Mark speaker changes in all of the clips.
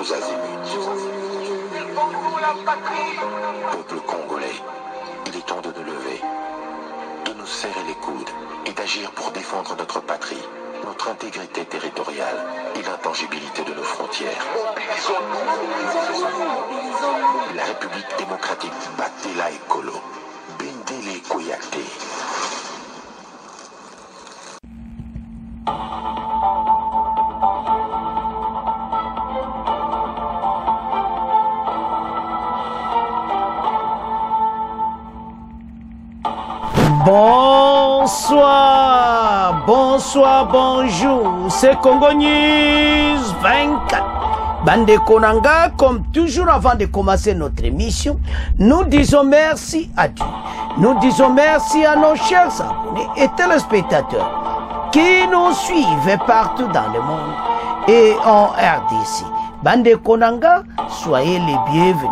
Speaker 1: tous azimuts. Peuple congolais, il est temps de nous lever, de nous serrer les coudes et d'agir pour défendre notre patrie, notre intégrité territoriale et l'intangibilité de nos frontières. La République démocratique Batela Ekolo, Bendele Koyate.
Speaker 2: Bonsoir, bonsoir, bonjour, c'est Congo News 24. Bande Konanga, comme toujours avant de commencer notre émission, nous disons merci à Dieu. Nous disons merci à nos chers abonnés et téléspectateurs qui nous suivent partout dans le monde et en RDC. Bande Konanga, soyez les bienvenus.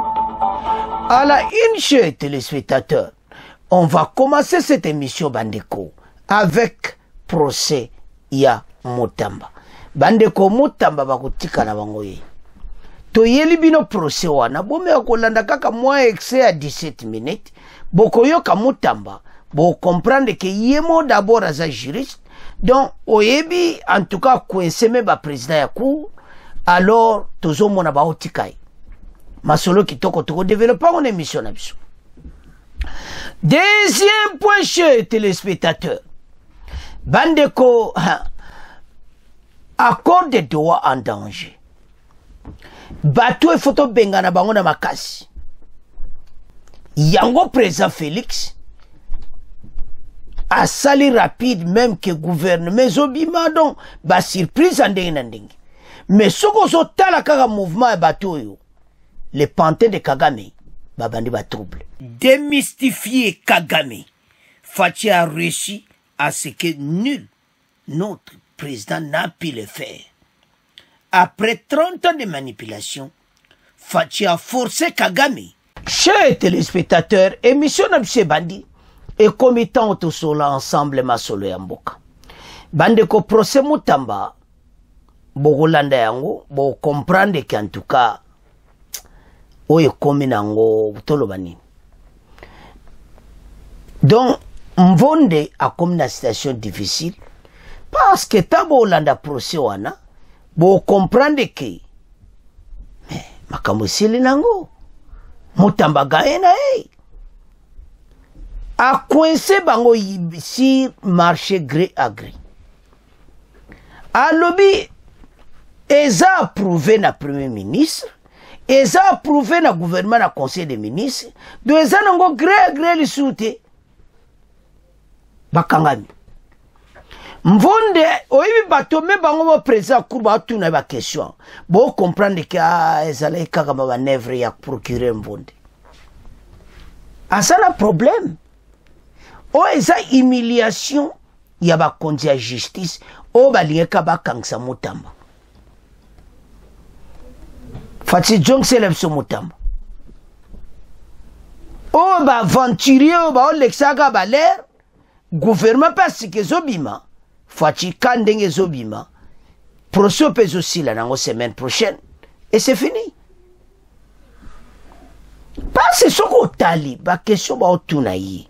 Speaker 2: À la une, chers téléspectateurs, on va commencer cette émission Bandeko avec procès ya Mutamba. Bandeko Mutamba bakutika na bangoye. Toyeli bino procès wana bome akolanda kaka moins excès à 17 minutes. Boko yoka Mutamba bo comprendre que yemo d'abord as juriste. Donc oyebi en tout cas coincé ba président ya cour alors tozo mona ba otikai. Masolo kitoko toko développer une émission na biso. Deuxième point, chers téléspectateurs. Bandeko, accord de droit en danger. Bateau et photo bengana bango na makasi. Yango président Félix a sali rapide même que gouvernement zobima donc ba surprise andeng. Mais soko so tala kaka mouvement e bateau yo. Le pantin de Kagame. Babandi ba trouble. Démystifier Kagame. Fachi a réussi à ce que nul notre président n'a pu le faire. Après 30 ans de manipulation, Fachi a forcé Kagame. Chers téléspectateurs, émission d'Amche Bandi et comitant autosola ensemble masolo yamboka. Bande ko procès Mutamba, Bogolanda yango, bo comprendre qu'en tout cas, oye komi nango toloba nini. Donc Mvonde a comme une situation difficile parce que tabo olanda procès wana bo comprendre que mais makambo sili nango Mutamba gaena a coincé bango sur marché gré à gré. A lobby eza approuvé na premier ministre. Ils ont approuvé le gouvernement le conseil des ministres. Donc ils ont gré le soutien. Bakangami. Mvonde, oyibi bato me bango mo président kuba tuna ba question. Bo comprendre que ezala kaka ba manœuvre ya procureur Mvonde. Asa na problème. O eza humiliation ya ba konzi ya justice o ba lieka ba kangsa Mutamba. Fati Jong célèbre ce Mutamba. Oh, bah, aventurier, bah, on l'exaga, bah, l'air. Gouvernement parce que Zobima. Fati Kandenge Zobima. Procès pèse aussi la semaine prochaine. Et c'est fini. Parce que ce qu'on tali, bah, question, bah, au tunaï.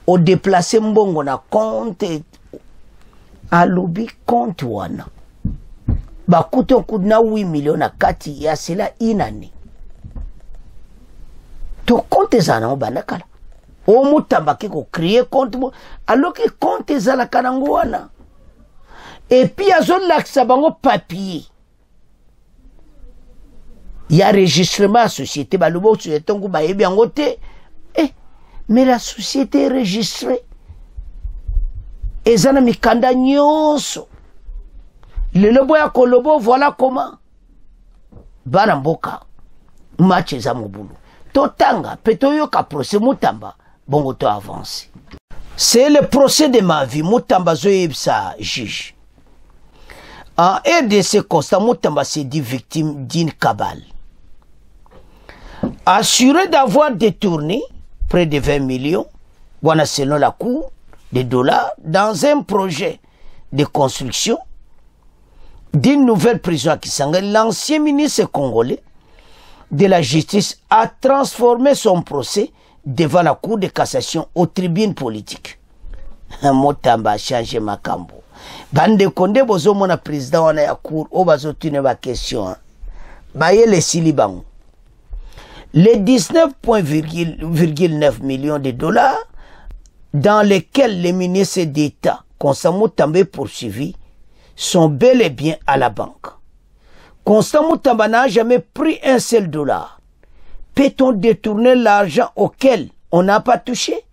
Speaker 2: Au déplacé mbongo na compte. À lobby compte wana. Bakuto kudna 8 millions na kati ya cela inani. To compte zana obanakala. O Mutamba ko créer compte alors que compte zala kanango wana. Et puis azol laksa bango papier. Ya enregistrement société balubo société ngo bayebi angote. Mais la société est enregistrée. Ezana mikanda nyonso. Le lobo ya kolobo, voilà comment. Baramboka. Match za mobulu. Totanga, petoyo ka procès Mutamba. Bongo to avance. C'est le procès de ma vie. Mutamba zoyebsa juge. En RDC constat, Mutamba s'est dit victime d'une cabale. Assuré d'avoir détourné près de 20 millions, voilà selon la cour, de dollars dans un projet de construction d'une nouvelle prison à Kisangani, l'ancien ministre congolais de la justice a transformé son procès devant la cour de cassation aux tribunes politiques. Motamba a changé Makambo. Bande Konde bozo mona président wana ya cour o bazo tune ba question. Baye le silibango. Les 19,9 millions de dollars dans lesquels les ministres d'État Constant Mutamba est poursuivi sont bel et bien à la banque. Constant Mutamba n'a jamais pris un seul dollar. Peut-on détourner l'argent auquel on n'a pas touché?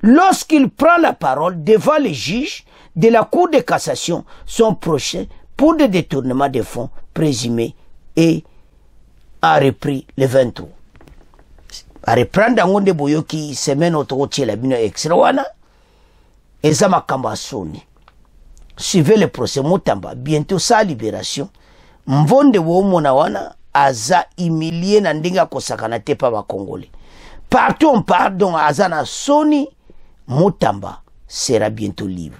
Speaker 2: Lorsqu'il prend la parole devant les juges de la Cour de cassation, son procès pour des détournements de fonds présumés et a repris le 23. A reprendre dans de boyoki semaine autoroutier la bino extrawana et Zama Kamba Soni. Suivez le procès Mutamba, bientôt sa libération. Mvonde wo wana aza humilié na ndinga kosakana te pa ba Congolais. Partout on parle donc azana Soni, Mutamba sera bientôt libre.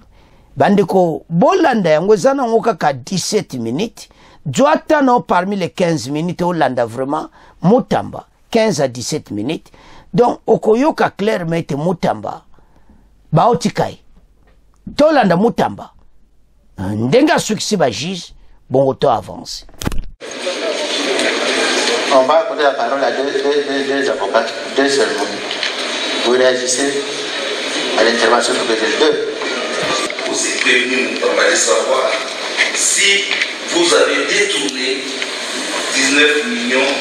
Speaker 2: Bandeko bolanda yango zana ngoka ka 17 minutes. Joatano parmi les 15 minutes Hollanda vraiment Mutamba 15 à 17 minutes. Donc okoyoka clairement Mutamba baotikai. Tolanda Mutamba. Ndenga succès ba juge bon auto avance.
Speaker 3: On va accorder la parole à deux avocats, deux seulement. Vous réagissez à l'intervention de deux.
Speaker 4: Vous êtes prévenu, on va savoir si vous avez détourné 19 millions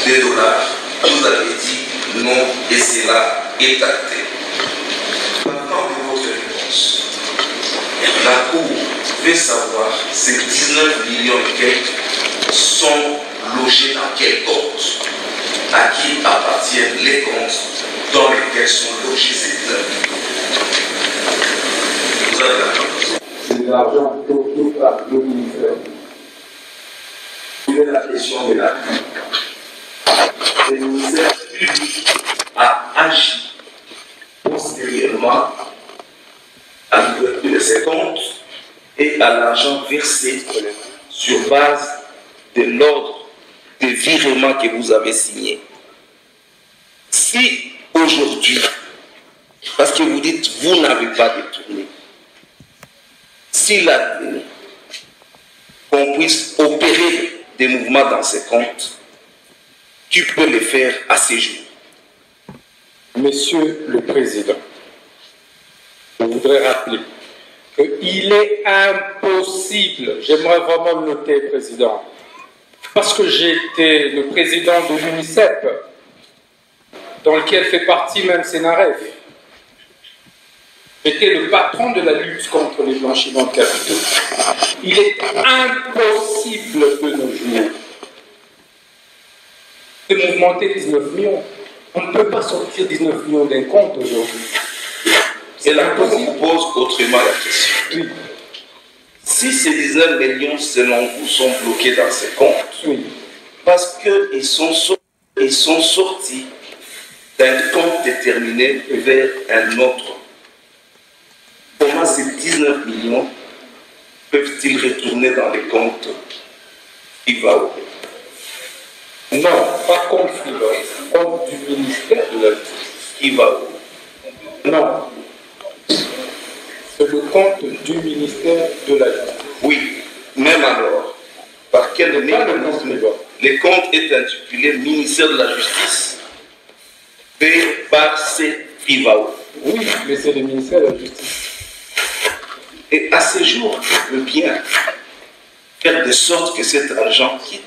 Speaker 4: de dollars, vous avez dit non et cela est acté. Maintenant, de votre réponse, la Cour veut savoir ces 19 millions et quelques sont logés dans quel compte, à qui appartiennent les comptes dans lesquels sont logés ces 19 millions. Vous avez la réponse.
Speaker 5: C'est de l'argent bloqué par le ministère.
Speaker 4: C'est la question de la vie. Le ministère public a agi postérieurement à l'ouverture de ses comptes et à l'argent versé sur base de l'ordre de virement que vous avez signé. Si aujourd'hui, parce que vous dites vous n'avez pas détourné, s'il a donné qu'on puisse opérer des mouvements dans ses comptes, tu peux le faire à ces jours.
Speaker 5: Monsieur le Président, je voudrais rappeler qu'il est impossible, j'aimerais vraiment le noter, Président, parce que j'ai été le président de l'UNICEF, dans lequel fait partie même Sénaref. J'étais le patron de la lutte contre les blanchiments de capitaux. Il est impossible de nos jours de mouvementer 19 millions. On ne peut pas sortir 19 millions d'un compte aujourd'hui.
Speaker 4: Et la Cour vous pose autrement la question.
Speaker 5: Oui.
Speaker 4: Si ces 19 millions, selon vous, sont bloqués dans ces comptes,
Speaker 5: Oui.
Speaker 4: parce qu'ils sont sortis d'un compte déterminé vers un autre, comment ces 19 millions peuvent-ils retourner dans les comptes IVAO?
Speaker 5: Non, pas compte FIVA, compte du ministère de la Justice.
Speaker 4: IVAO.
Speaker 5: Non. C'est le compte du ministère de la Justice.
Speaker 4: Oui, même alors, par quel
Speaker 5: mécanisme
Speaker 4: le compte est intitulé ministère de la Justice payé par ces IVAO.
Speaker 5: Oui, mais c'est le ministère de la Justice.
Speaker 4: Et à ce jour, je veux bien faire de sorte que cet argent quitte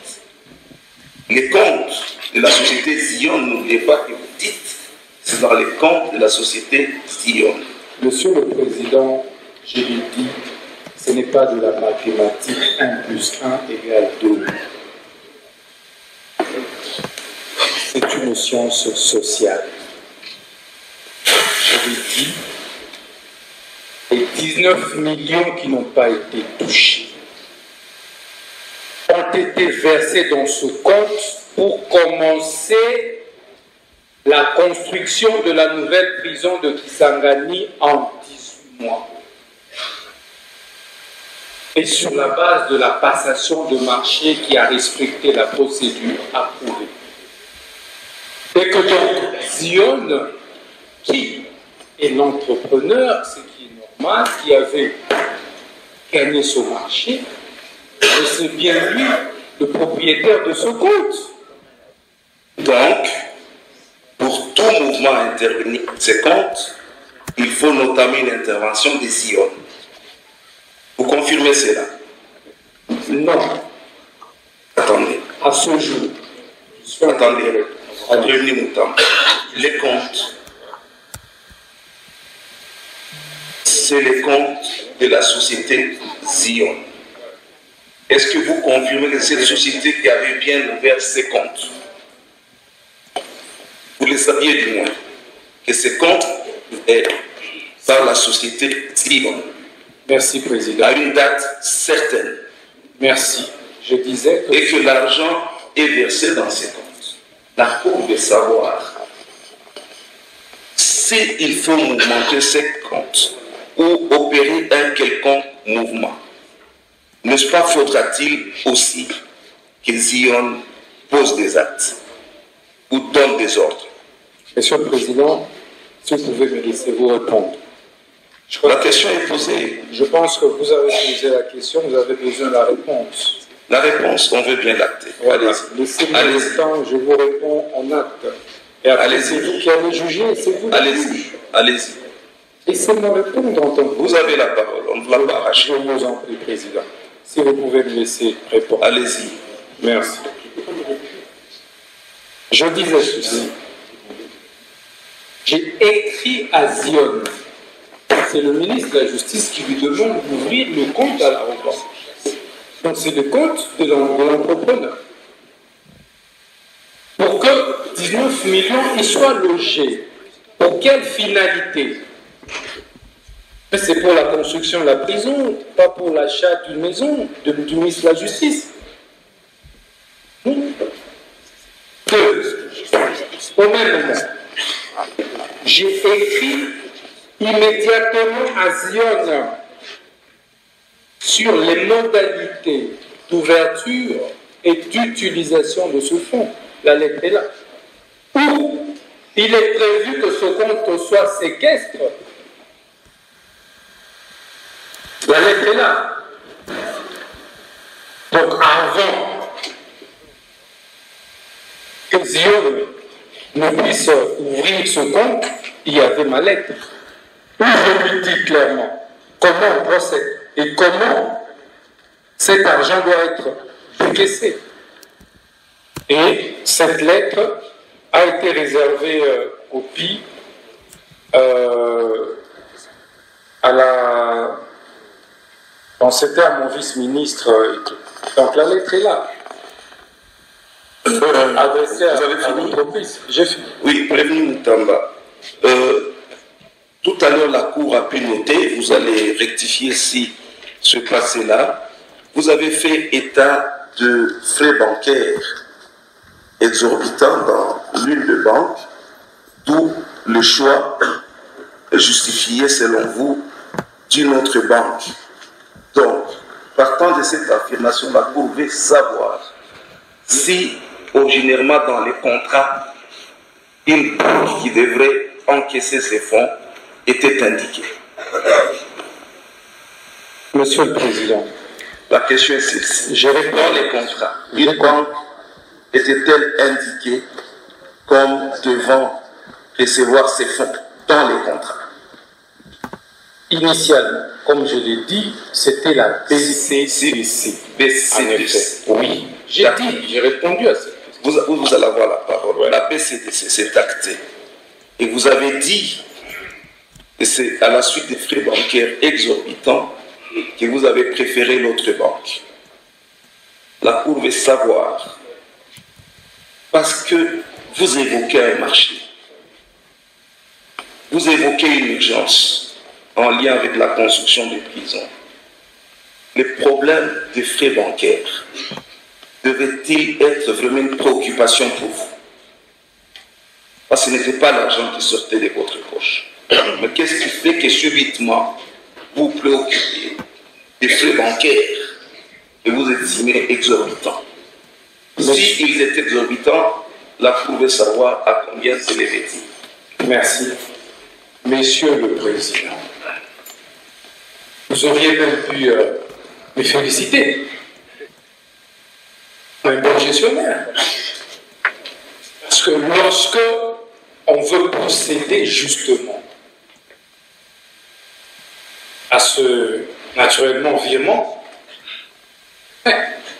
Speaker 4: les comptes de la société Zion. N'oubliez pas que vous dites, c'est dans les comptes de la société Zion.
Speaker 5: Monsieur le Président, je l'ai dit, ce n'est pas de la mathématique 1 plus 1 égale 2. C'est une science sociale. Je l'ai dit, les 19 millions qui n'ont pas été touchés ont été versés dans ce compte pour commencer la construction de la nouvelle prison de Kisangani en 18 mois. et sur la base de la passation de marché qui a respecté la procédure approuvée. Et que donc Zion, qui est l'entrepreneur, ce qui est normal, qui avait gagné ce marché, c'est bien lui le propriétaire de ce compte.
Speaker 4: Donc, pour tout mouvement intervenir sur ces comptes, il faut notamment une intervention des Zion. Vous confirmez cela?
Speaker 5: Non.
Speaker 4: Attendez.
Speaker 5: À ce jour.
Speaker 4: Attendez. Revenu Moutam. Les comptes, c'est les comptes de la société Zion. Est-ce que vous confirmez que c'est la société qui avait bien ouvert ses comptes? Vous le saviez du moins, que ces comptes est par la société Zion.
Speaker 5: Merci, Président.
Speaker 4: À une date certaine.
Speaker 5: Merci. Je disais que...
Speaker 4: Et que l'argent est versé dans ces comptes. La Cour veut savoir s'il faut mouvementer ces comptes ou opérer un quelconque mouvement. N'est-ce pas faudra-t-il aussi que Zion pose des actes ou donne des ordres?
Speaker 5: Monsieur le Président, si vous pouvez me laisser vous répondre.
Speaker 4: La question est posée.
Speaker 5: Je pense que vous avez posé la question, vous avez besoin de la réponse.
Speaker 4: La réponse, on veut bien l'acter.
Speaker 5: Voilà.
Speaker 4: Allez-y.
Speaker 5: Laissez-moi le temps, je vous réponds en acte. Et après, c'est vous qui allez juger, c'est vous.
Speaker 4: Allez-y, allez-y.
Speaker 5: Laissez-moi répondre en tant que...
Speaker 4: Vous avez la parole, on ne vous l'a pas arrachée.
Speaker 5: Je vous en prie, Président. Si vous pouvez me laisser répondre.
Speaker 4: Allez-y.
Speaker 5: Merci. Je disais ceci. J'ai écrit à Zion. C'est le ministre de la Justice qui lui demande d'ouvrir le compte à l'aéroport. Donc c'est le compte de l'entrepreneur. Pour que 19 millions y soient logés. Pour quelle finalité? C'est pour la construction de la prison, pas pour l'achat d'une maison du ministre de la Justice. Que, au même moment, j'ai écrit immédiatement à Zion sur les modalités d'ouverture et d'utilisation de ce fonds. La lettre est là. Où il est prévu que ce compte soit séquestre. La lettre est là. Donc avant que Zion ne puisse ouvrir ce compte, il y avait ma lettre. Où je lui dis clairement comment on procède et comment cet argent doit être décaissé. Et cette lettre a été réservée copie c'était à mon vice-ministre. Donc la lettre est là. Adressée à l'entreprise. J'ai fini.
Speaker 4: Oui, prévenu Moutamba. Tout à l'heure, la Cour a pu noter, vous allez rectifier si ce passé-là, vous avez fait état de frais bancaires exorbitants dans l'une des banques, d'où le choix justifié, selon vous, d'une autre banque. Donc, partant de cette affirmation, la Cour veut savoir si, originairement dans les contrats, une banque qui devrait encaisser ces fonds était indiquée.
Speaker 5: Monsieur le Président,
Speaker 4: la question est celle-ci.
Speaker 5: Je réponds.
Speaker 4: Dans les contrats, une banque était-elle indiquée comme devant recevoir ces fonds dans les contrats?
Speaker 5: Initialement, comme je l'ai dit, c'était la BCDC.
Speaker 4: BCDC.
Speaker 5: Oui, j'ai répondu à cette question.
Speaker 4: Vous allez avoir la parole. Ouais. La BCDC, c'est acté. Et vous avez dit que c'est à la suite des frais bancaires exorbitants que vous avez préféré l'autre banque. La Cour veut savoir, parce que vous évoquez un marché, vous évoquez une urgence en lien avec la construction des prisons. Les problèmes des frais bancaires devait-il être vraiment une préoccupation pour vous? Parce que ce n'était pas l'argent qui sortait de votre poche. Mais qu'est-ce qui fait que subitement vous préoccupiez des frais bancaires que vous estimez exorbitants. Si ils étaient exorbitants, la Cour veut savoir à combien s'élevait-il.
Speaker 5: Merci. Monsieur le Président, vous auriez même pu me féliciter. Un bon gestionnaire. Parce que lorsque on veut procéder justement à ce, naturellement, virement,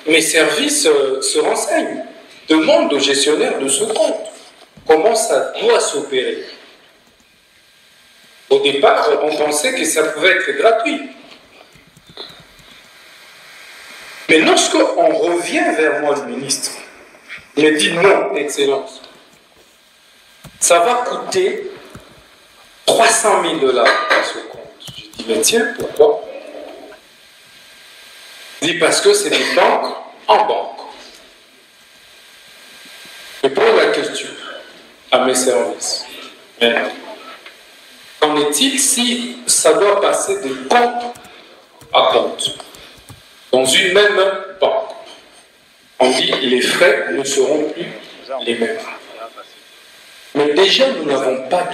Speaker 5: mes services se renseignent, demandent au gestionnaire de ce compte comment ça doit s'opérer. Au départ, on pensait que ça pouvait être gratuit. Mais lorsqu'on revient vers moi, le ministre, il me dit non, Excellence, ça va coûter 300 000 $ à ce compte. Je dis, mais tiens, pourquoi? Il dit, parce que c'est des banques en banque. Je pose la question à mes services. Maintenant, qu'en est-il si ça doit passer de compte à compte dans une même banque? On dit les frais ne seront plus les mêmes. Mais déjà, nous n'avons pas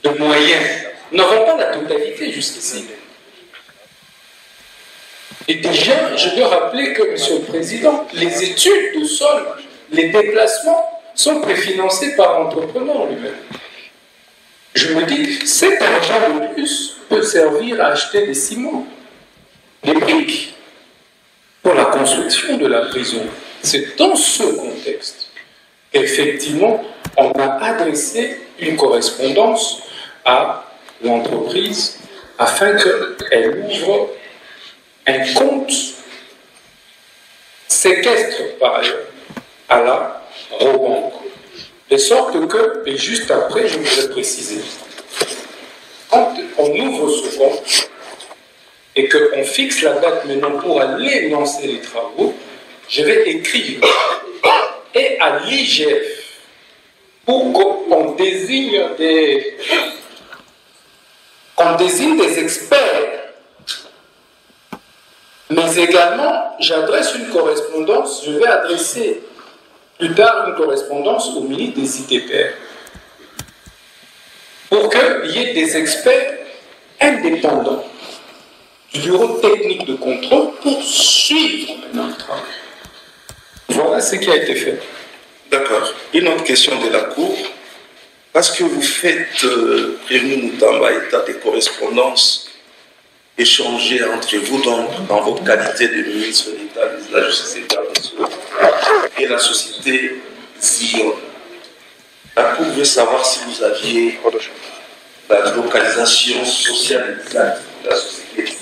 Speaker 5: de moyens. Nous n'avons pas la totalité jusqu'ici. Et déjà, je dois rappeler que, Monsieur le Président, les études de sol, les déplacements sont préfinancés par l'entrepreneur lui-même. Je me dis que cet argent de plus peut servir à acheter des ciments, des briques, pour la construction de la prison. C'est dans ce contexte qu'effectivement, on a adressé une correspondance à l'entreprise afin qu'elle ouvre un compte séquestre par ailleurs à la Robanque. De sorte que, et juste après, je voudrais préciser, quand on ouvre ce compte et qu'on fixe la date maintenant pour aller lancer les travaux, je vais écrire et à l'IGF pour qu'on désigne des experts. Mais également, j'adresse une correspondance, je vais adresser plus tard une correspondance au ministre des ITPR pour qu'il y ait des experts indépendants du bureau technique de contrôle pour suivre maintenant le travail. Voilà ce qui a été fait.
Speaker 4: D'accord. Une autre question de la Cour. Parce que vous faites, Prévenu Moutamba, état de correspondance échangée entre vous dans votre qualité de ministre d'État de la Justice et des Affaires et la société Zion. La Cour veut savoir si vous aviez la localisation sociale exacte de la société Zion.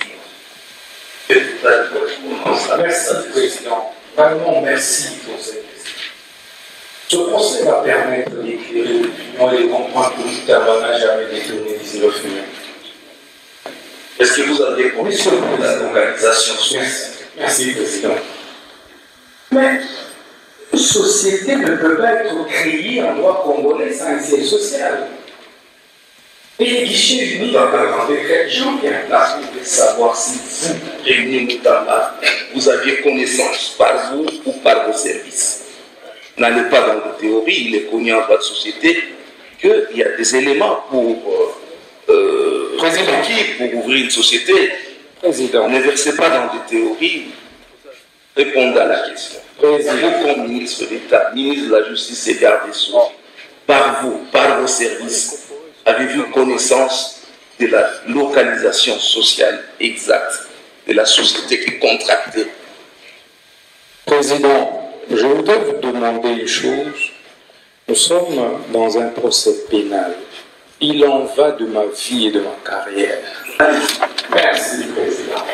Speaker 5: Merci, Président. Vraiment, merci pour cette question. Ce procès va permettre d'éclairer l'opinion et de comprendre que Moutamba n'a jamais détourné 19 millions.
Speaker 4: Est-ce que vous avez compris la localisation sociale?
Speaker 5: Merci, Président. Mais une société ne peut pas être créée en droit congolais sans un siège social. Et les guichets unis dans un grand décret, j'en viens là pour savoir si vous,
Speaker 4: Prévenu Moutamba, vous aviez connaissance par vous ou par vos services. N'allez pas dans la théorie, il est connu en droit de société qu'il y a des éléments pour ouvrir une société.
Speaker 5: Président,
Speaker 4: ne versez pas dans des théories, répondez à la question. Vous, comme ministre d'État, ministre de la Justice et garde des Sceaux, par vous, par vos services, avez-vous connaissance de la localisation sociale exacte de la société qui est contractée?
Speaker 5: Président, je voudrais vous demander une chose. Nous sommes dans un procès pénal. Il en va de ma vie et de ma carrière. Merci, Président.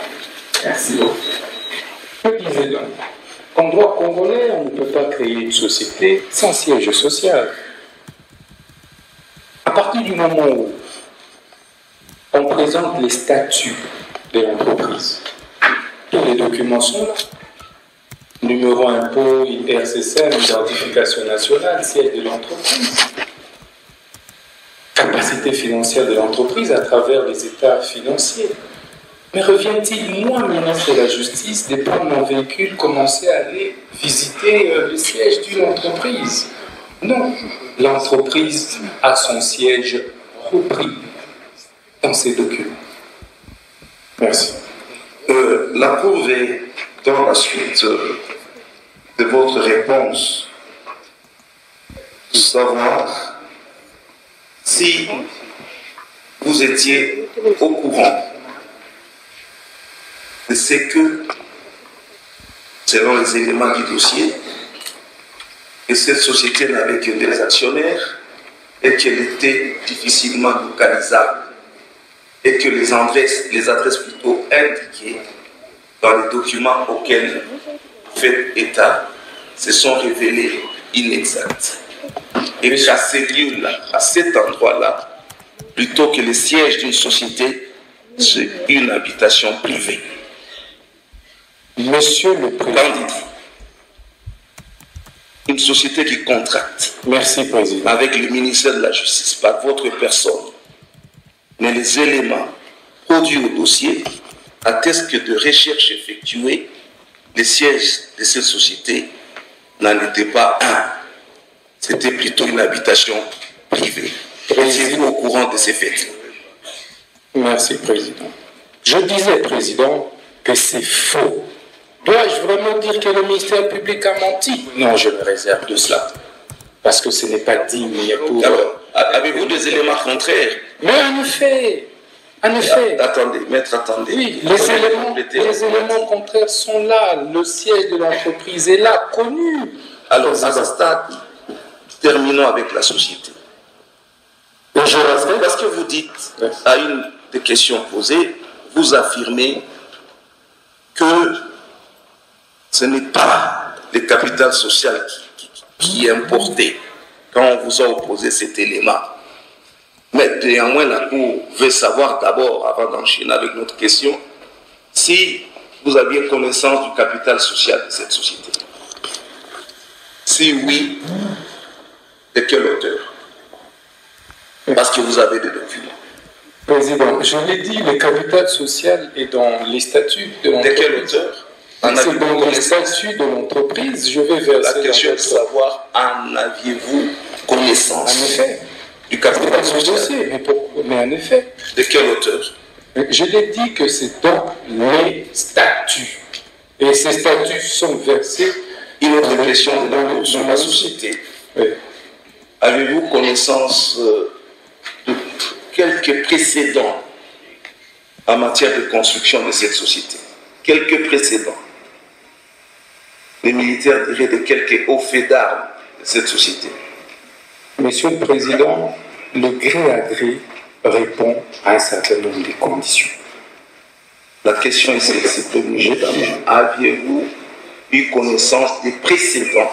Speaker 5: Merci beaucoup. Je disais donc, en droit congolais, on ne peut pas créer une société sans siège social. À partir du moment où on présente les statuts de l'entreprise, tous les documents sont là. Numéro impôt, IRCSM, identification nationale, siège de l'entreprise. Capacité financière de l'entreprise à travers les états financiers. Mais revient-il, moi, ministre de la Justice, de prendre mon véhicule, commencer à aller visiter le siège d'une entreprise? Non, l'entreprise a son siège repris dans ses documents. Merci.
Speaker 4: La Cour est dans la suite de votre réponse de savoir si vous étiez au courant de ce que, selon les éléments du dossier, que cette société n'avait que des actionnaires et qu'elle était difficilement localisable et que les adresses plutôt indiquées dans les documents auxquels vous faites état se sont révélées inexactes. Et qu'à ces lieux-là, à cet endroit-là, plutôt que le siège d'une société, c'est une habitation privée.
Speaker 5: Monsieur le Président.
Speaker 4: Une société qui contracte.
Speaker 5: Merci, Président.
Speaker 4: Avec le ministère de la Justice, par votre personne. Mais les éléments produits au dossier attestent que de recherches effectuées, le siège de cette société n'en était pas un. C'était plutôt une habitation privée. Étiez-vous au courant de ces faits?
Speaker 5: Merci, Président. Je disais, Président, que c'est faux. Dois-je vraiment dire que le ministère public a menti? Non, je me réserve de cela. Parce que ce n'est pas digne pour...
Speaker 4: Alors, avez-vous des éléments contraires?
Speaker 5: Mais en effet,
Speaker 4: attendez, maître, attendez.
Speaker 5: Oui, les éléments contraires sont là. Le siège de l'entreprise est là, connu.
Speaker 4: Alors, à ce stade, terminons avec la société. Parce que vous dites, à une des questions posées, vous affirmez que ce n'est pas le capital social qui est importé quand on vous a opposé cet élément. Mais néanmoins, la Cour veut savoir d'abord, avant d'enchaîner avec notre question, si vous aviez connaissance du capital social de cette société. Si oui, de quelle hauteur? Parce que vous avez des documents.
Speaker 5: Président, je l'ai dit, le capital social est dans les statuts de l'entreprise.
Speaker 4: De quelle hauteur?
Speaker 5: C'est dans les statuts de l'entreprise. Je vais verser
Speaker 4: la question de savoir, en aviez-vous connaissance?
Speaker 5: En effet.
Speaker 4: Du capital social.
Speaker 5: Mais en effet.
Speaker 4: De quelle hauteur?
Speaker 5: Je l'ai dit que c'est dans les statuts. Et ces statuts sont versés.
Speaker 4: Une autre question dans la société.
Speaker 5: Oui.
Speaker 4: Avez-vous connaissance de quelques précédents en matière de construction de cette société? Quelques précédents. Les militaires diraient de quelques hauts faits d'armes de cette société.
Speaker 5: Monsieur le Président, le gré à gré répond à un certain nombre de conditions.
Speaker 4: La question est celle-ci. Aviez-vous eu connaissance des précédents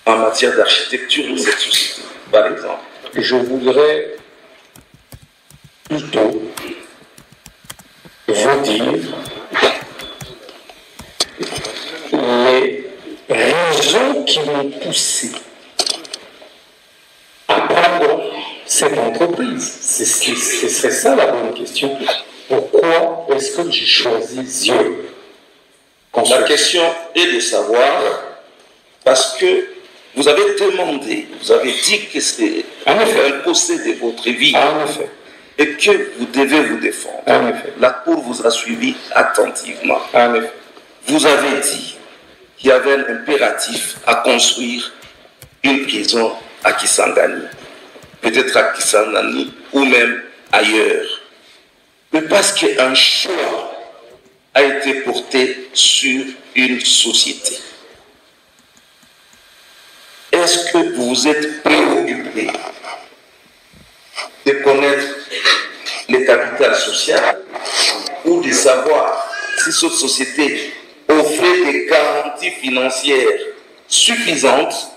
Speaker 4: en matière d'architecture de cette société, par exemple?
Speaker 5: Je voudrais plutôt vous dire les raisons qui m'ont poussé à prendre cette entreprise. Ce serait ça la bonne question. Pourquoi est-ce que j'ai choisi Zieux?
Speaker 4: La question est de savoir, parce que vous avez demandé, vous avez dit que c'est un procès de votre vie et que vous devez vous défendre. La Cour vous a suivi attentivement. Vous avez dit qu'il y avait un impératif à construire une prison à Kisangani, peut-être à Kisangani ou même ailleurs. Mais parce qu'un choix a été porté sur une société. Est-ce que vous vous êtes préoccupé de connaître le capital social ou de savoir si cette société offrait des garanties financières suffisantes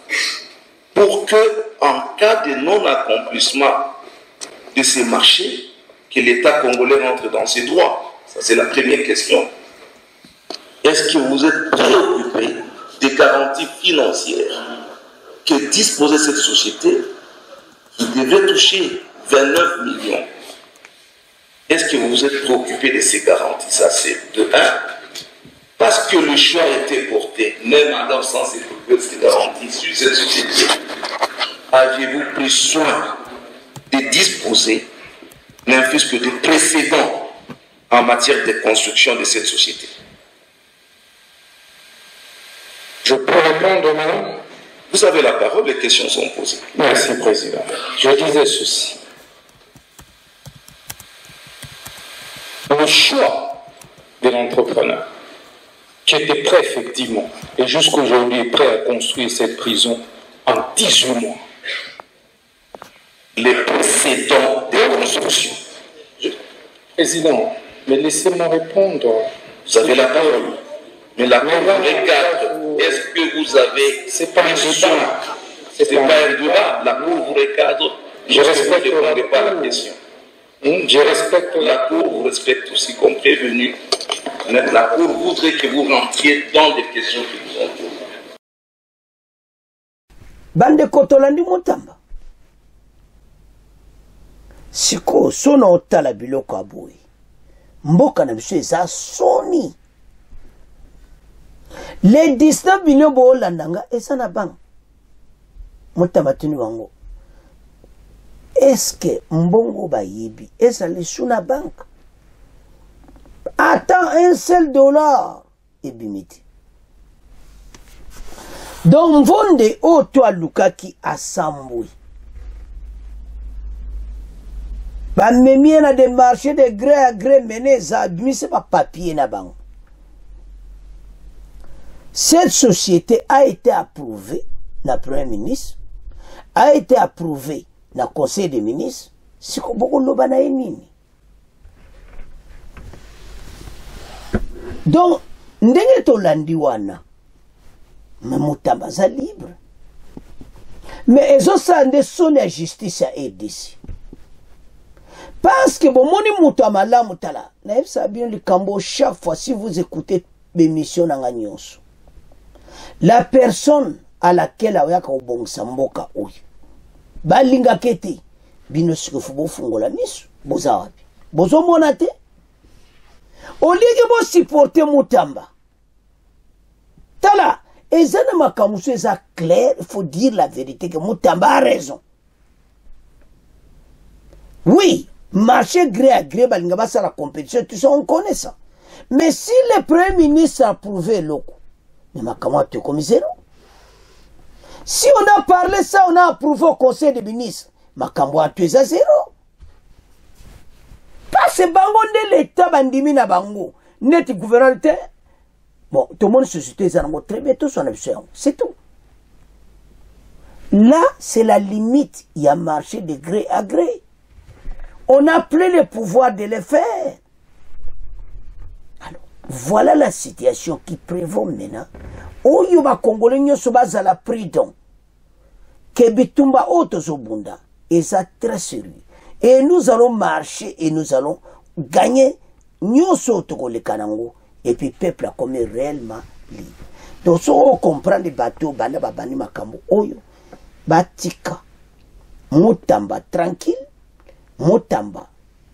Speaker 4: pour que, en cas de non-accomplissement de ces marchés, que l'État congolais rentre dans ses droits? Ça, c'est la première question. Est-ce que vous êtes préoccupé des garanties financières que disposait cette société qui devait toucher 29 millions Est-ce que vous vous êtes préoccupé de ces garanties? Ça, c'est de 1. Parce que le choix a été porté, même en l'absence de ces garanties sur cette société, aviez-vous pris soin de disposer n'un fût que de précédents en matière de construction de cette société?
Speaker 5: Je peux répondre maintenant?
Speaker 4: Vous avez la parole, les questions sont posées.
Speaker 5: Merci, Président. Je disais ceci. Le choix de l'entrepreneur, qui était prêt effectivement, et jusqu'aujourd'hui est prêt à construire cette prison en 18 mois.
Speaker 4: Les précédents de construction.
Speaker 5: Président, mais laissez-moi répondre.
Speaker 4: Vous avez la parole. Mais la Cour vous recadre. Est-ce que vous avez...
Speaker 5: C'est pas un débat.
Speaker 4: C'est pas un débat. La Cour vous recadre.
Speaker 5: Je respecte
Speaker 4: ne répondez pas à la question.
Speaker 5: Je respecte
Speaker 4: la Cour, vous respecte aussi comme prévenu. La Cour voudrait que vous rentriez dans les questions qui vous ont posées.
Speaker 2: Bande Kotolandi Mutamba. Siko sona otala biloko aboyi. Mboka na biso eza soni. Les 19 millions bo landanga eza na bank. Mutamba tuni wango. Est-ce que mbongo bayibi ezali suna bank? Attends un seul dollar et bimiti. Donc vonde o to lukaki asambui. Ba memie na des marchés de gré à gré mené za bimisi ba papier na bango. Cette société a été approuvée na Premier ministre, a été approuvée na Conseil des ministres, siko boko loba na nini. Donc ndenge to landi wana Mutamba za libre. Mais ezo sande sone à justice à ADC. Parce que bon moni Mutamba la mutala. Na ça bien le Cambo chaque fois si vous écoutez l'émission na nyonso. La personne à laquelle ayaka obongisa mboka oyo. Balinga kete bino siko fubo fungola miso boza wapi. Bozo mona te. Au lieu que vous supportez Mutamba. Tala, et ça ne m'a camusé ça clair, il faut dire la vérité que Mutamba a raison. Oui, marché gré à gré, balingaba ça la compétition, tout ça on connaît ça. Mais si le Premier ministre a approuvé l'oko, mais ma comment tu comme zéro. Si on a parlé ça, on a approuvé au Conseil des ministres, ma comment tu es à zéro. Parce que bango de l'État bandimi na bango net gouverneur te bon tout le monde société ça très bien tout son option c'est tout. Là c'est la limite, il y a marché de gré à gré. On a plus le pouvoir de le faire. Alors voilà la situation qui prévaut maintenant. Oyo ba congolais nyoso bazala prudent que bitumba otozobunda et ça très sérieux. Et nous allons marcher et nous allons gagner. Nous sommes les Kanango. Et puis le peuple a comme réellement libre. Donc si on comprend les bateaux, bana babani makambo oyo, batika, Mutamba tranquille, Mutamba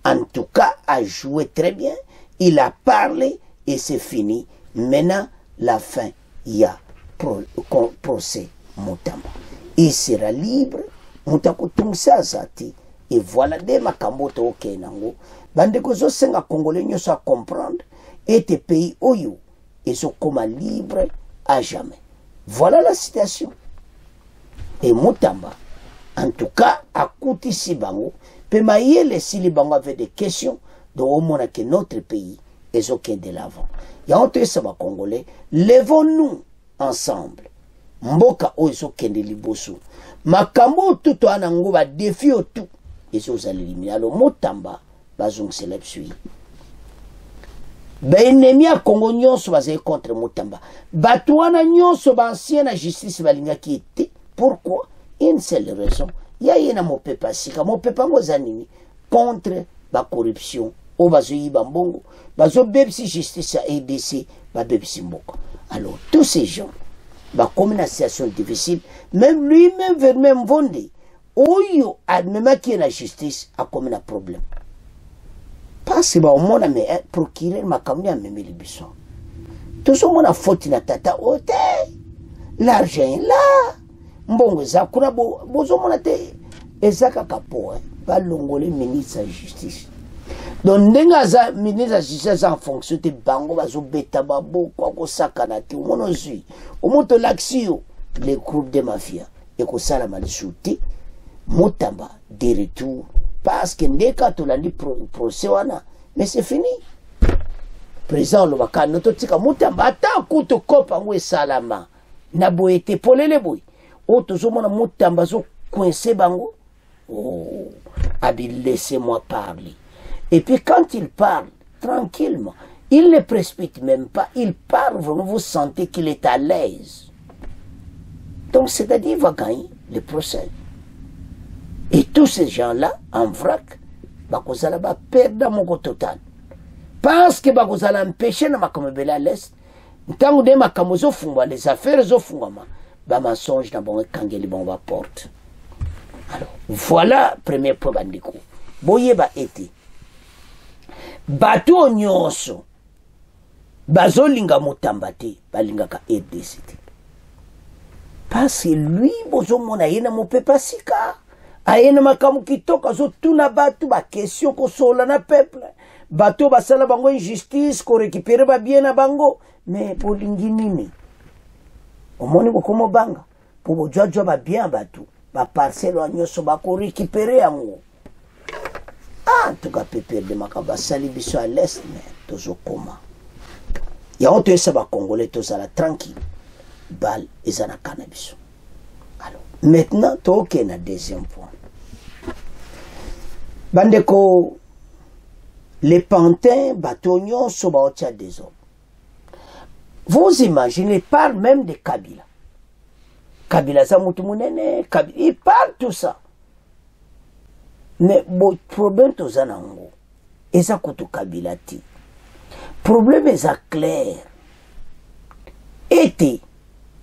Speaker 2: en tout cas a joué très bien, il a parlé et c'est fini. Maintenant la fin, il y a procès Mutamba. Il sera libre, Mutako Tungsa Zati. Et voilà des makamboto au Kenango. Bande kozo senga congolais nyoso à comprendre. Et tes pays oyo. Et sont comme libre à jamais. Voilà la situation. Et Mutamba, en tout cas, à Kouti Sibango, peut mailler si les bango avaient des questions, de au moins que notre pays est aucun de l'avant. Il y a un ça va congolais. Levons-nous ensemble. Mboka oyo kende liboso. Makambo tout anango va défi au tout. Et si vous allez éliminer, alors Mutamba, bazong célèbre suit. Ben ennemi à Congo nyonso bazé contre Mutamba. Batouana nyonso ba ancien la justice balinga qui était. Pourquoi? Une seule raison. Ya yena mopepa sika, mopepa ngozanini contre la corruption. O bazo yiba mbongo, bazo bebsi justice à ADC, ba bebsi mboko. Alors tous ces gens, ba comme une situation difficile, même lui-même vers même Vondé. Oyo admema qui est la justice a comme un problème. parce que on a mais procureur makamni a même les bisons tout ce monde a faute na tata ote l'argent est là mbongo za kuna bozo mona te ezaka kapo ba longole ministre de justice donc ndenga za ministre de justice en fonction de bango bazo beta babo kwa ko sakana ti mono zui o moto l'action les groupes de mafia et ko sala malisuti motamba de retour parce que ndeka to landi procès wana mais c'est fini président lo bakano to tika motamba ata kuto kopa ngwe salama na boete polele boy o tozomona motamba zo coincé bango oh abi laissez-moi parler et puis quand il parle tranquillement il ne précipite même pas il parle vraiment vous sentez qu'il est à l'aise donc c'est-à-dire il va gagner le procès. Et tous ces gens-là, en vrac, bakozala ba perdre mon total. Parce que bakozala empêcher na makamobela à l'est. Ntango de makamozo fungwa les affaires zo fungwa ba mensonge na bon kangeli bon ba porte. Alors, voilà premier point bandiko. Boye ba été. Bato nyonso bazolinga motambate balinga ka RDC. Parce que lui bozo mona yena mo pepa sika. Ayena makamu kitoka zo tuna batu ba question ko sola na peuple bato basala bango injustice ko récupérer ba bien na bango mais pour lingini omoni ko komo banga pour bojwa ba bien batu ba parcelle anyoso ba ko récupérer yango en tout cas peuple de makaba sali biso à l'est mais tozo koma ya on te sa ba congolais to sala tranquille bal ezana cannabis. Alors maintenant toke na deuxième point. Bandeko, les pantins, bâtonnons, sobaotia des hommes. Vous imaginez, parle même de Kabila. Kabila Zamoutumunene, Kabila, il parle tout ça. Mais le problème, c'est que et ça coûte Kabila. Le problème est clair. Était,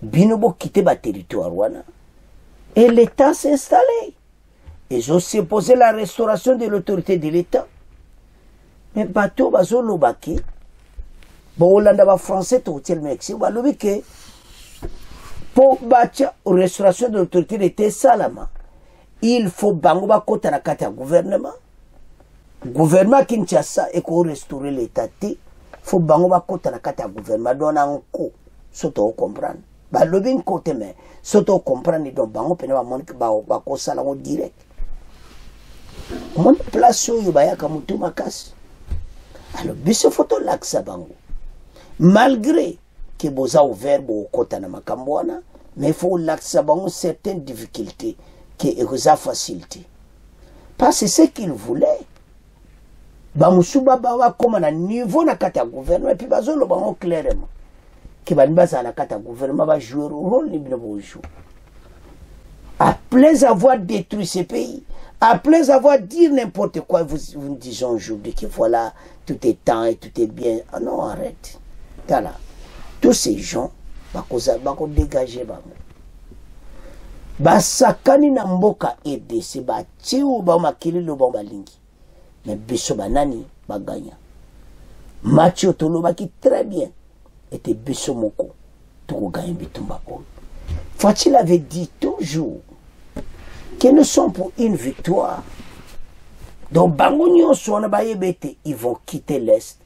Speaker 2: Binobo quitter le territoire, et l'État s'est installé. Ils ont supposé la restauration de l'autorité de l'État. Mais bateau bazo lobaki, bon Hollande va français tout le Mexique, va lobaki pour bâtir la restauration de l'autorité de l'État salama. Il faut bango ba kota na kata gouvernement. Gouvernement Kinshasa et qu'on restaurer l'État ti, faut bango ba kota na kata gouvernement donne un coup, surtout comprendre. Ba lobin côté mais surtout comprendre donc bango pena ba mon ba ko sala ngo direct. Mon place yo bayaka mutu makasi. Alors biso photo laksa bango. Malgré que boza ouvert bo kota na makambwana, mais faut laksa bango certaines difficultés que eza facilité. Parce que ce qu'il voulait ba musuba ba wa comme na niveau na kata gouvernement et puis bazolo bango clairement. Que Banibasa na kata gouvernement va jouer le rôle de jouer. Après avoir détruit ce pays, après avoir dit n'importe quoi, vous disons aujourd'hui que voilà, tout est temps et tout est bien. Ah non, arrête. Voilà. Tous ces gens, bako dégager bango. Basakani na mboka RDC ba tiou ba makili lo ba lingi. Mais biso banani ba gagna. Mathieu Toloba qui très bien. Était Bissomoko, Togogaïn Bitumba. Faut-il avait dit toujours que nous sommes pour une victoire. Donc, Bangonio Sona Bayebete, ils vont quitter l'Est.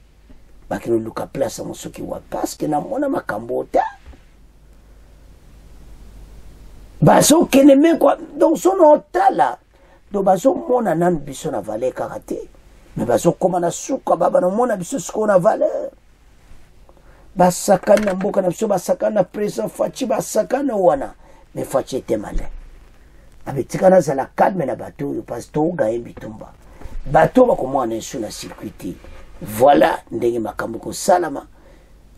Speaker 2: Parce que nous avons place à mon sokiwa. Parce que nous avons ma cambota. Baso Keneme quoi. Donc, son hôtel là. Donc, Baso Mona Nan Bisson a valeur karaté. Mais Baso Komana Souka Baba no Mona Bisson ce qu'on a valeur. Basakana mboka na biso basakana président Fachi basakana wana mais Fachi était malin abetikana za la calme na bateau parce que to gaye bitumba bateau bakomo na sur la circuité voilà ndenge makambo ko salama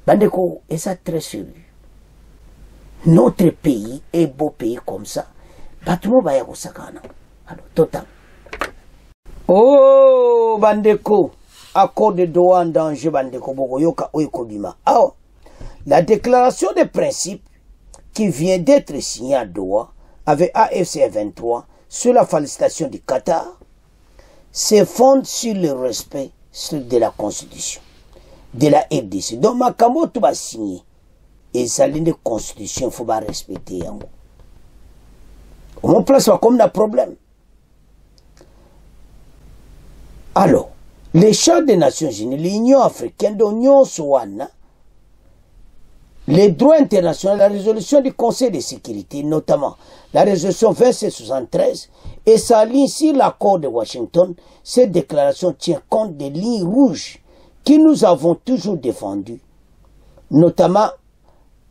Speaker 2: bandeko et ça très sérieux notre pays est beau pays comme ça bateau ba ya ko sakana alors total oh bandeko accord de Doha en danger bandeko bokoyoka oikobima. Alors, la déclaration de principe qui vient d'être signée à Doha avec AFC 23 sur la félicitation du Qatar se fonde sur le respect de la Constitution, de la RDC. Donc, Makambo, tout va signer. Et ça, l'une constitution, il faut pas respecter. On place pas comme un problème. Alors, les Chartes des Nations Unies, l'Union africaine, l'Union Souana, les droits internationaux, la résolution du Conseil de sécurité, notamment la résolution 2773, et ça ligne sur l'accord de Washington, cette déclaration tient compte des lignes rouges que nous avons toujours défendues, notamment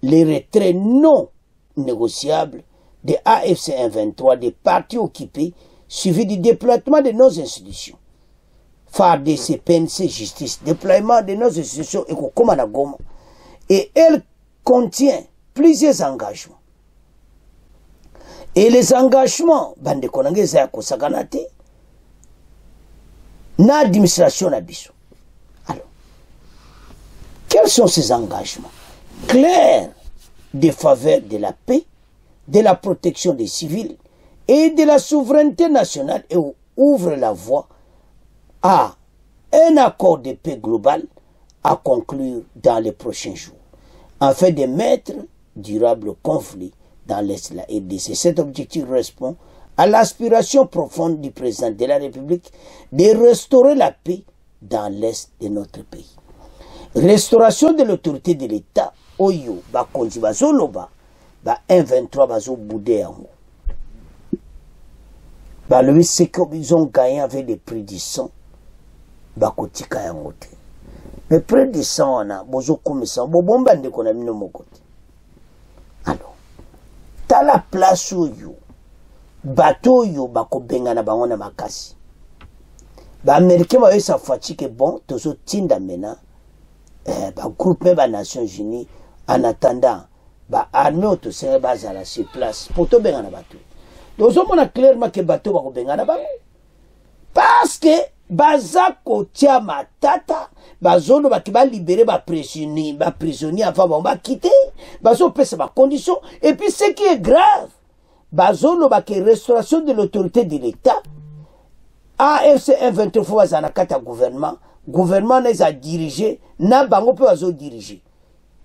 Speaker 2: les retraits non négociables des AFC 123, des partis occupés, suivi du déploiement de nos institutions. FARDC, PNC, justice, déploiement de nos institutions et elle contient plusieurs engagements. Et les engagements, bande konange za kosaganate, na administration nabiso. Alors, quels sont ces engagements clairs de faveur de la paix, de la protection des civils et de la souveraineté nationale et ouvre la voie à un accord de paix global à conclure dans les prochains jours, afin de mettre durable le conflit dans l'Est de la RDC. Cet objectif répond à l'aspiration profonde du président de la République de restaurer la paix dans l'Est de notre pays. Restauration de l'autorité de l'État, Oyo, Bakonzi Bazoloba, ba 1-23 Bazo Boudé en haut. Bah, le c'est qu'ils ont gagné avec les prix du sang. Bakotika ya ngote. Mais près du sang, on a bozo comme ça. Bobomba de qu'on a mis mon côté. Alors, t'as la place où you. Bateau you bako benga na bango na makasi. Ba américain ba sa fatigue bon, tozo tinda mena. Ba groupe ba Nations Unies en attendant ba armée auto sere bazala sur place pour to benga na bateau. Tozo mona clairement que bateau bako benga na bango. Parce que bazako tia matata bazono bakiba libérer ba prisonnier avant bon ba quitter bazo pèse ba condition et puis ce qui est grave bazono ba que restauration de l'autorité de l'État AFC 123 fois za na kata gouvernement les a dirigé na bango pe bazo diriger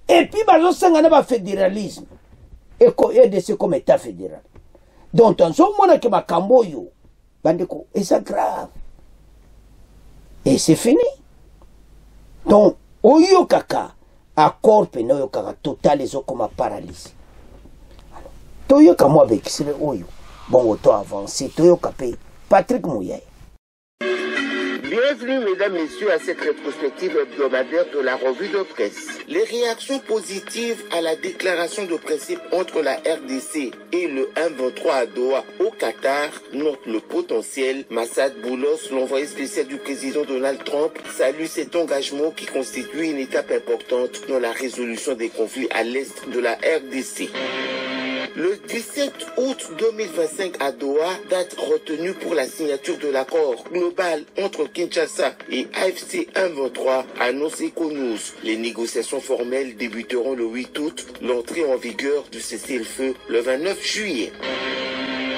Speaker 2: et puis bazo sangana ba fédéralisme et de ce comme état fédéral donc on so mona ke makambo yo bandeko et c'est grave. Et c'est fini. Donc, oyo kaka, accord peno kaka total les comme paralysé. Alors, toyo kamo avec c'est oyo. Bon, auto avancé, toyo kapé Patrick Mouyaye.
Speaker 6: Bienvenue, mesdames, messieurs, à cette rétrospective hebdomadaire de la revue de presse. Les réactions positives à la déclaration de principe entre la RDC et le 1-23 à Doha au Qatar notent le potentiel. Massad Boulos, l'envoyé spécial du président Donald Trump, salue cet engagement qui constitue une étape importante dans la résolution des conflits à l'est de la RDC. Le 17 août 2025 à Doha, date retenue pour la signature de l'accord global entre Kinshasa et AFC 1-23, annonce Econews. Les négociations formelles débuteront le 8 août, l'entrée en vigueur du cessez-le-feu le 29 juillet.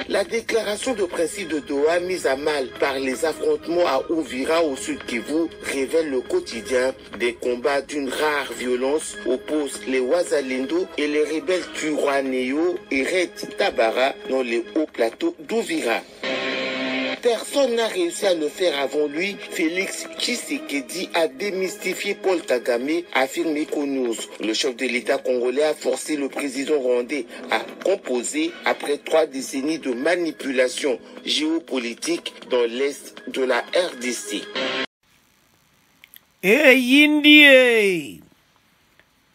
Speaker 6: La déclaration de principe de Doha, mise à mal par les affrontements à Uvira au sud Kivu, révèle le quotidien des combats d'une rare violence, oppose les Wazalendo et les rebelles Turwanéo et Red Tabara dans les hauts plateaux d'Uvira. Personne n'a réussi à le faire avant lui. Félix Tshisekedi a démystifié Paul Kagame, affirme Econews. Le chef de l'État congolais a forcé le président rwandais à composer après 3 décennies de manipulation géopolitique dans l'est de la RDC.
Speaker 2: Yindi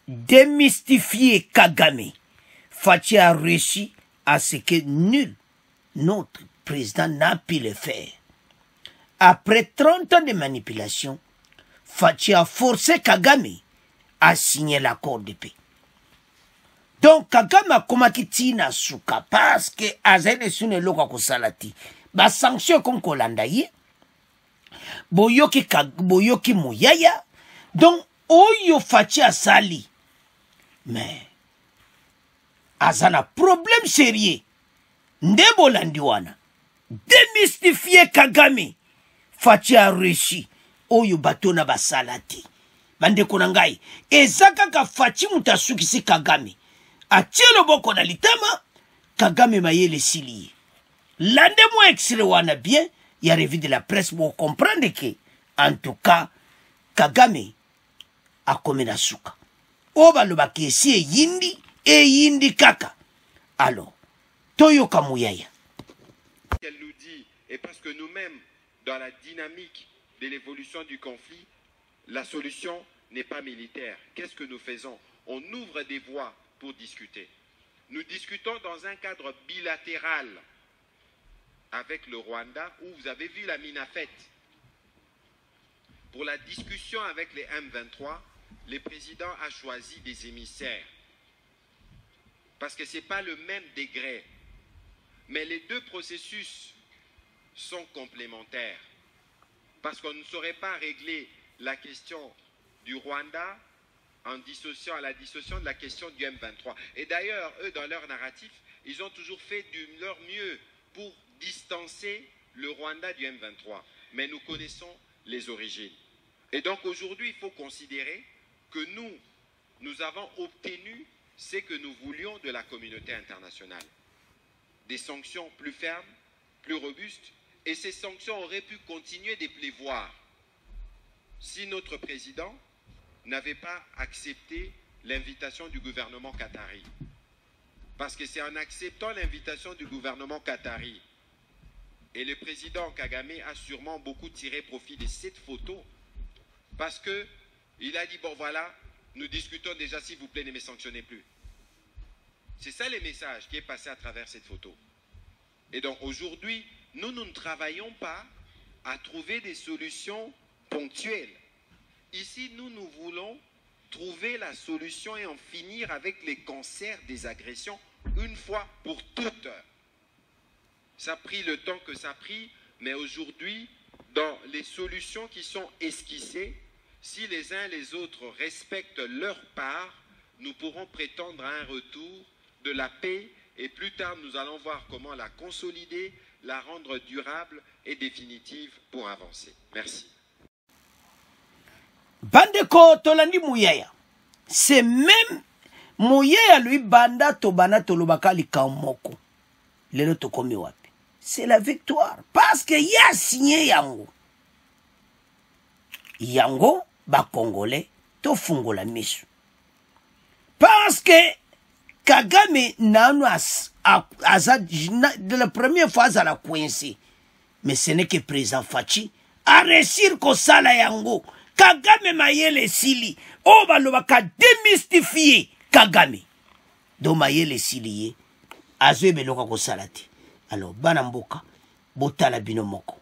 Speaker 2: démystifier Kagame. Fachi a réussi à ce que nul notre président n'a pu le faire. Après 30 ans de manipulation, Fachi a forcé Kagame à signer l'accord de paix. Donc Kagame a komaki na suka parce que azene sune loka ko salati. Ba sanction comme kolanda ye. Boyoki Muyaya. Donc oyo Fachi a sali. Mais azana problème sérieux. Ndebolandiwana. Démystifier Kagame. Fachi a réussi oyo bato na basalati. Bande konangai, ezaka ka fachi mutasukisi Kagame. Atie loboko na litama, Kagame mayele sili. Lande mo extrait wana bien, ya revue de la presse pour comprendre que, en tout cas, Kagame a komé na suka. Oba loba kesi e yindi kaka. Alors, Toyo Kamuyaya.
Speaker 7: Qu'elle nous dit, et parce que nous-mêmes, dans la dynamique de l'évolution du conflit, la solution n'est pas militaire. Qu'est-ce que nous faisons? On ouvre des voies pour discuter. Nous discutons dans un cadre bilatéral avec le Rwanda, où vous avez vu la Minafet. Pour la discussion avec les M23, le président a choisi des émissaires. Parce que ce n'est pas le même degré. Mais les deux processus sont complémentaires. Parce qu'on ne saurait pas régler la question du Rwanda en dissociant la dissociation de la question du M23. Et d'ailleurs, eux, dans leur narratif, ils ont toujours fait de leur mieux pour distancer le Rwanda du M23. Mais nous connaissons les origines. Et donc aujourd'hui, il faut considérer que nous avons obtenu ce que nous voulions de la communauté internationale. Des sanctions plus fermes, plus robustes, et ces sanctions auraient pu continuer de pleuvoir si notre président n'avait pas accepté l'invitation du gouvernement qatari. Parce que c'est en acceptant l'invitation du gouvernement qatari, et le président Kagame a sûrement beaucoup tiré profit de cette photo, parce qu'il a dit, bon voilà, nous discutons déjà, s'il vous plaît, ne me sanctionnez plus. C'est ça le message qui est passé à travers cette photo. Et donc aujourd'hui, nous ne travaillons pas à trouver des solutions ponctuelles. Ici, nous voulons trouver la solution et en finir avec les cancers des agressions une fois pour toutes. Ça a pris le temps que ça a pris, mais aujourd'hui, dans les solutions qui sont esquissées, si les uns les autres respectent leur part, nous pourrons prétendre à un retour de la paix et plus tard nous allons voir comment la consolider, la rendre durable et définitive pour avancer. Merci.
Speaker 2: Bandeko tolandi Muyaya. C'est même Muyaya lui banda tobana tolobaka likamoko. Lelo tokomi wapi. C'est la victoire. Parce que y a signé yango. Yango ba Congolais to fungola misu. Parce que Kagame nanu de la première fois à la coincé. Mais ce n'est que président Fachi a réussi ko sala yango. Kagame mayele sili. O balobaka démystifier Kagame. Do mayele sili azwe beloka ko salati. Alors banamboka botala binomoko.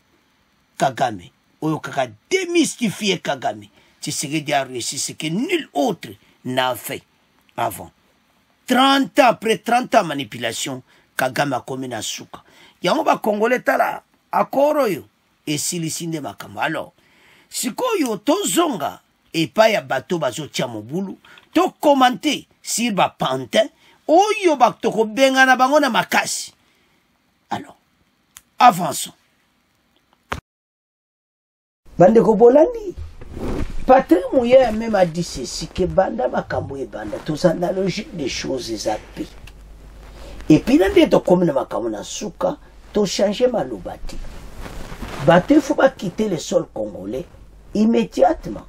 Speaker 2: Kagame oyo kaka démystifier Kagame. Tshisekedi a réussi ce que nul autre n'a fait avant. 30 ans après 30 ans manipulation, Kagame a commis na suka. Yango ba Congolais tala akoro yo esili sinde makamba. Alors sikoyo tozonga epa ya bato bazo tia mobulu to commenter sur ba pantin oyo ba toko benga na bango na makasi. Alors avançons. Bande ko bolandi Patrick Muyaya même a dit ceci, que banda makambo e banda, tous en la logique des choses zappées. Et puis dans des communes makambo na suka, to changer malobati. Bateau faut pas quitter le sol congolais immédiatement.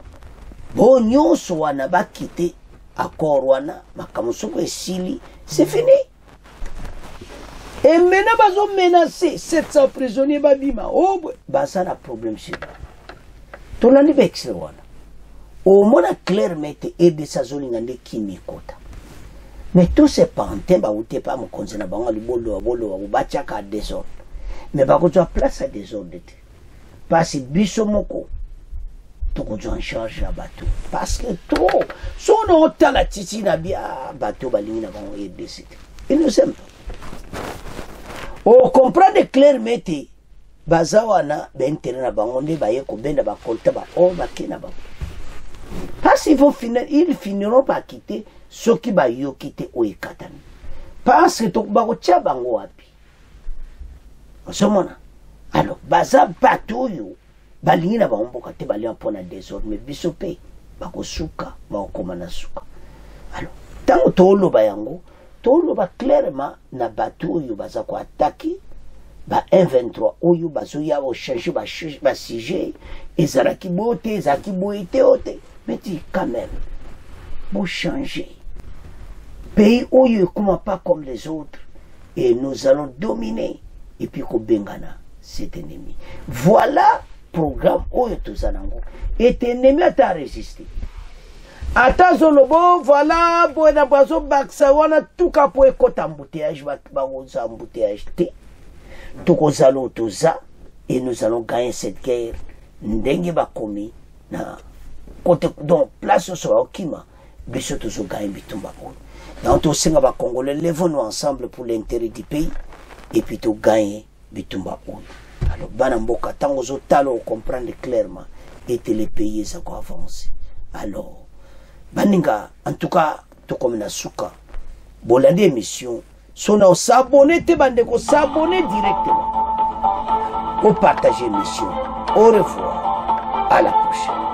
Speaker 2: Bon nyonso wana ba quitter accord wana makambo soko esili, c'est fini. Et maintenant bazo menacer 700 prisonniers babima. Oh bah ça na problème sur. Tolandi bexe wana. Au moins clairement aider sa zone ngande kimikota. Mais tous ces pantins ba outé pas mo konzena bango libolo wa bachaka désordre. Mais ba ko place à désordre. Parce que biso moko to ko en charge à bateau. Parce que trop son hôtel la titi na bia bateau balingi na bango aider c'est. Il nous aime pas. On comprend clairement bazawana ben terena bango nde ba yeko benda ba kolta ba o ba kina ba. Parce qu'ils vont finir, ils finiront par quitter ceux qui vont quitter au Ekatan. Parce que tout le monde bango api. Alors, baza bateau balingi na bamboka te balia mpona désormais biso pe bakosuka bakokoma na suka. Alors ntango toloba yango toloba clairement na bato oyo baza koataki ba 123 oyo bazoya ochange basujet ezalaki boye te ezalaki boye te ote mais dis quand même bo changer pays oyo ekoma pas comme les autres et nous allons dominer et puis kobengana cet ennemi. Voilà programme oyo tozanango et ennemi ata résister ata zolobo voilà boena bazo baksa wana tuka po ekota embouteillage bakoza embouteillage te tokozalo toza et nous allons gagner cette guerre ndenge bakomi na côté donc place sur okima biso tozo gagner bitumba oyo donc tosenga ba congolais levons-nous ensemble pour l'intérêt du pays et puis to gagner bitumba oyo. Alors bana mboka tango zo talo comprendre clairement et les pays ça ko avancer. Alors baninga en tout cas to comme na suka bolande émission sona s'abonner te bande ko s'abonner directement au partager émission. Au revoir, à la prochaine.